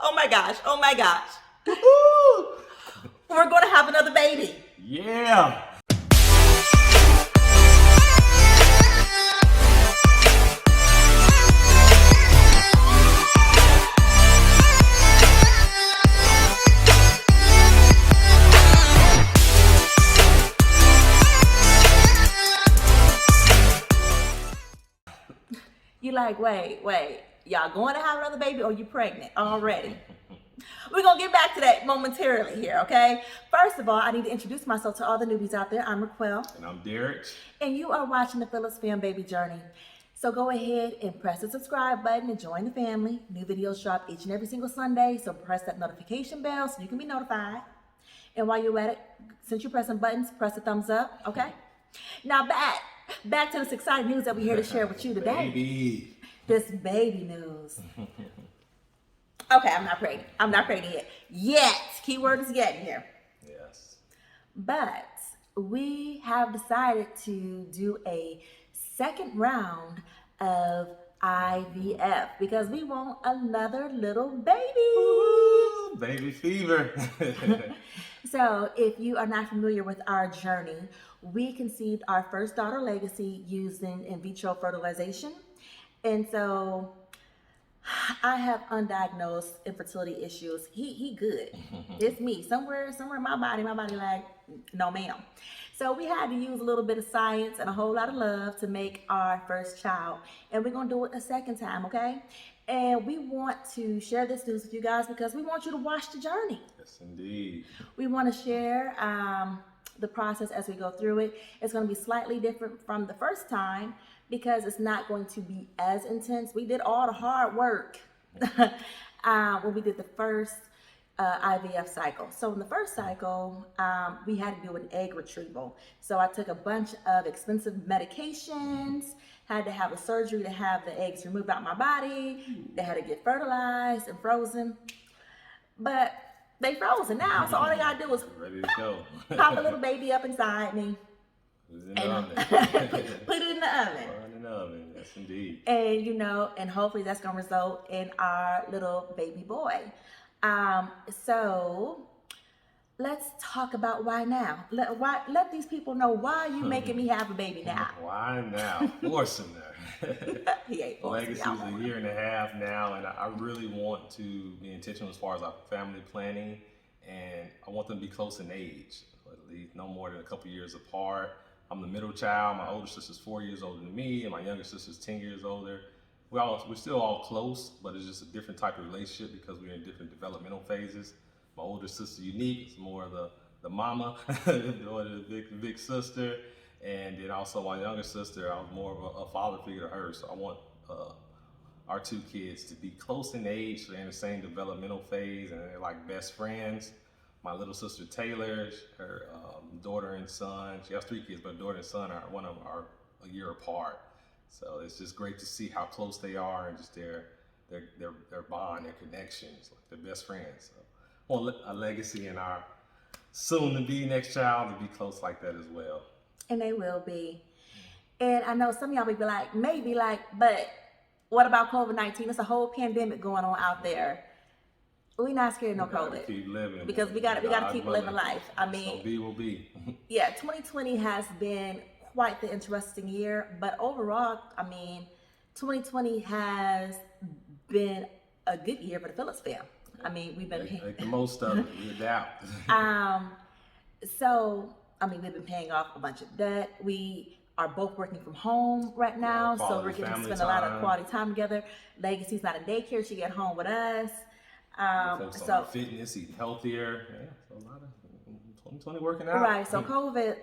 Oh my gosh. Oh my gosh. Woo! We're going to have another baby. Yeah. You like, wait. Y'all going to have another baby or you pregnant already? We're going to get back to that momentarily here, okay? First of all, I need to introduce myself to all the newbies out there. I'm Requil. And I'm Derek. And you are watching the Phillips Fam Baby Journey. So go ahead and press the subscribe button and join the family. New videos drop each and every single Sunday, so press that notification bell so you can be notified. And while you're at it, since you're pressing buttons, press the thumbs up, okay? Now back to this exciting news that we're here to share with you today. Baby. This baby news. Okay, I'm not pregnant yet. Yet. Keyword is yet here. Yes. But we have decided to do a second round of IVF because we want another little baby. Ooh, baby fever. So if you are not familiar with our journey, we conceived our first daughter, Legacy, using in vitro fertilization. And so I have undiagnosed infertility issues. He good. It's me. Somewhere in my body like, no ma'am. So we had to use a little bit of science and a whole lot of love to make our first child. And we're going to do it a second time, okay? And we want to share this news with you guys because we want you to watch the journey. Yes, indeed. We want to share the process as we go through it. It's going to be slightly different from the first time because it's not going to be as intense. We did all the hard work when we did the first IVF cycle. So in the first cycle, we had to do an egg retrieval. So I took a bunch of expensive medications, had to have a surgery to have the eggs removed out my body. They had to get fertilized and frozen. But they frozen now, so all they gotta do is ready to go. Pop a little baby up inside me. Put it in the oven. Put it in the oven. Put it in the oven, yes indeed. And and hopefully that's gonna result in our little baby boy. So let's talk about why now. Let these people know why you making me have a baby now. Why now? Forcing her. He ain't forcing me. Legacy's a year and a half now, and I really want to be intentional as far as our family planning, and I want them to be close in age, at least no more than a couple years apart. I'm the middle child. My older sister's 4 years older than me, and my younger sister's 10 years older. We're still all close, but it's just a different type of relationship because we're in different developmental phases. My older sister, Unique, is more of the mama, the big sister. And then also my younger sister, I was more of a father figure to her. So I want our two kids to be close in age, so they're in the same developmental phase, and they're like best friends. My little sister Taylor, her daughter and son, she has 3 kids, but daughter and son one of them are a year apart. So it's just great to see how close they are and just their bond, their connections, like they're best friends. So I want a Legacy and our soon-to-be next child to be close like that as well. And they will be. And I know some of y'all will be like, maybe like, but what about COVID-19? It's a whole pandemic going on out there. We're not scared of no COVID. Keep living. Because we gotta keep living life. I mean, so be will be. Yeah, 2020 has been quite the interesting year, but overall, I mean, 2020 has been a good year for the Phillips fam. I mean, we've been make the most of it. We adapt. So I mean, we've been paying off a bunch of debt. We are both working from home right now, so we're getting to spend a lot of quality time together. Legacy's not in daycare; she at home with us. So fitness, eating healthier. Yeah, so a lot of 2020 working out. Right. So COVID,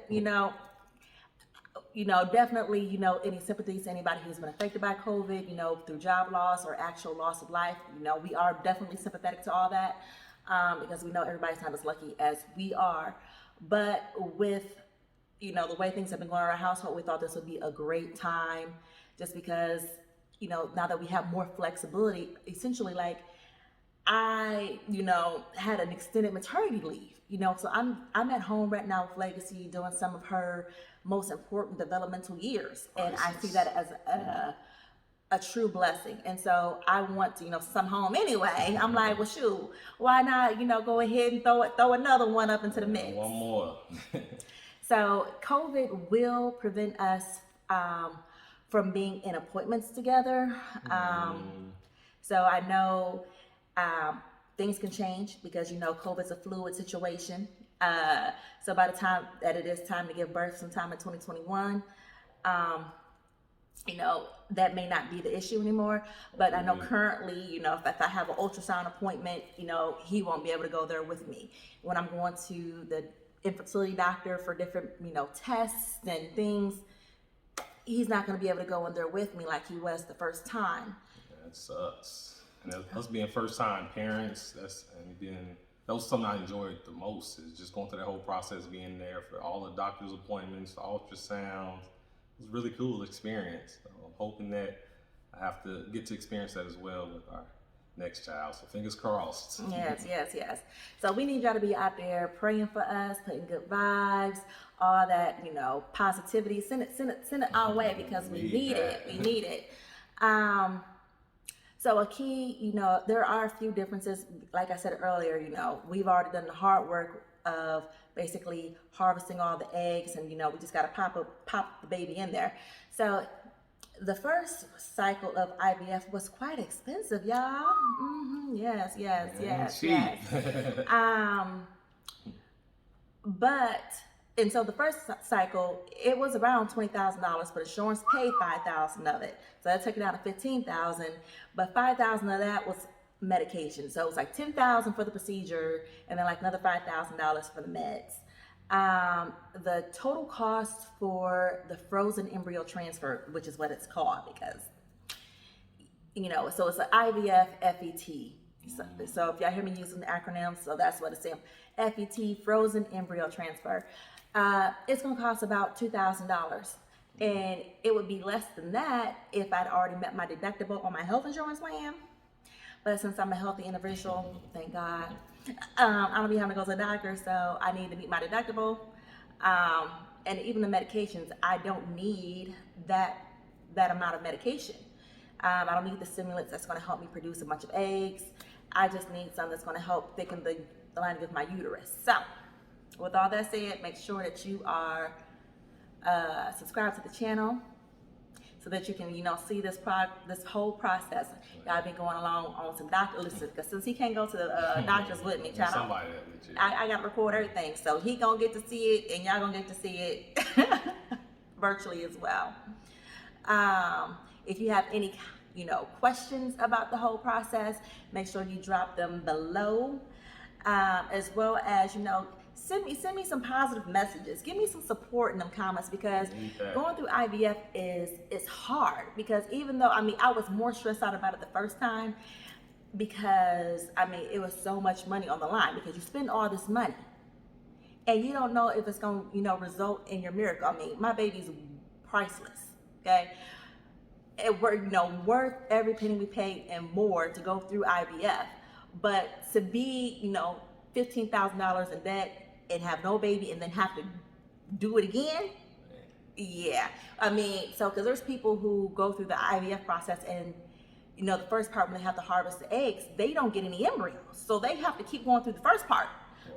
definitely, any sympathies to anybody who's been affected by COVID, through job loss or actual loss of life. We are definitely sympathetic to all that because we know everybody's not as lucky as we are. But with, the way things have been going in our household, we thought this would be a great time just because, now that we have more flexibility, essentially like I, had an extended maternity leave, so I'm at home right now with Legacy doing some of her most important developmental years. And I see that as a true blessing. And so I want to, some home anyway. I'm like, well, shoot, why not, go ahead and throw another one up into the mix. One more. So COVID will prevent us from being in appointments together. So I know things can change because, COVID's a fluid situation. So by the time that it is time to give birth sometime in 2021, that may not be the issue anymore. But I know currently, if I have an ultrasound appointment, he won't be able to go there with me. When I'm going to the infertility doctor for different, tests and things, he's not going to be able to go in there with me like he was the first time. That sucks. And us being first time parents, that was something I enjoyed the most, is just going through that whole process, being there for all the doctor's appointments, the ultrasounds. It was a really cool experience. So I'm hoping that I have to get to experience that as well with our next child. So fingers crossed. Yes. So we need y'all to be out there praying for us, putting good vibes, all that, positivity. Send it our way because we need it. We need it. So a key, there are a few differences. Like I said earlier, we've already done the hard work of basically harvesting all the eggs, and we just got to pop the baby in there. So the first cycle of IVF was quite expensive, y'all. Yes. And so the first cycle, it was around $20,000, but insurance paid $5,000 of it. So that took it down to $15,000, but $5,000 of that was medication. So it was like $10,000 for the procedure, and then like another $5,000 for the meds. The total cost for the frozen embryo transfer, which is what it's called, because so it's an IVF FET. So if y'all hear me using the acronym, so that's what it's in. FET, frozen embryo transfer. It's going to cost about $2,000, and it would be less than that if I'd already met my deductible on my health insurance plan. But since I'm a healthy individual, thank God, I don't be having to go to the doctor, so I need to meet my deductible. And even the medications, I don't need that amount of medication. I don't need the stimulants that's going to help me produce a bunch of eggs. I just need something that's going to help thicken the lining of my uterus. So, with all that said, make sure that you are subscribed to the channel so that you can, see this whole process. I've been going along on some doctors, because since he can't go to the doctors with me, child, I got to record everything. So he gonna get to see it, and y'all gonna get to see it virtually as well. If you have any, questions about the whole process, make sure you drop them below, as well as, send me some positive messages. Give me some support in them comments, because going through IVF is hard. Because even though, I was more stressed out about it the first time, because it was so much money on the line, because you spend all this money and you don't know if it's going to, result in your miracle. My baby's priceless. Okay. It worth every penny we paid and more to go through IVF. But to be, $15,000 in debt and have no baby and then have to do it again. Yeah. Because there's people who go through the IVF process, and, the first part when they have to harvest the eggs, they don't get any embryos. So they have to keep going through the first part.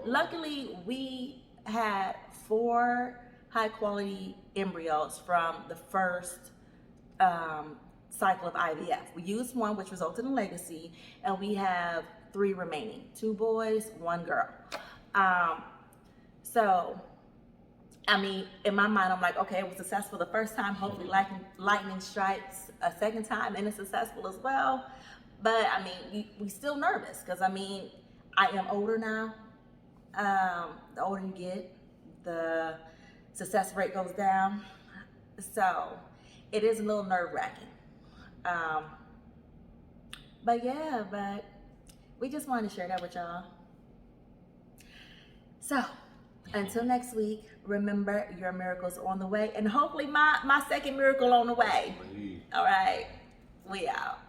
Luckily, we had 4 high quality embryos from the first cycle of IVF. We used 1, which resulted in legacy, and we have 3 remaining, 2 boys, 1 girl. So, in my mind, I'm like, okay, it was successful the first time. Hopefully lightning strikes a second time and it's successful as well. But, we still nervous, because, I am older now. The older you get, the success rate goes down. So, it is a little nerve-wracking. But we just wanted to share that with y'all. So, until next week, remember, your miracle's on the way, and hopefully my second miracle on the way. All right, we out.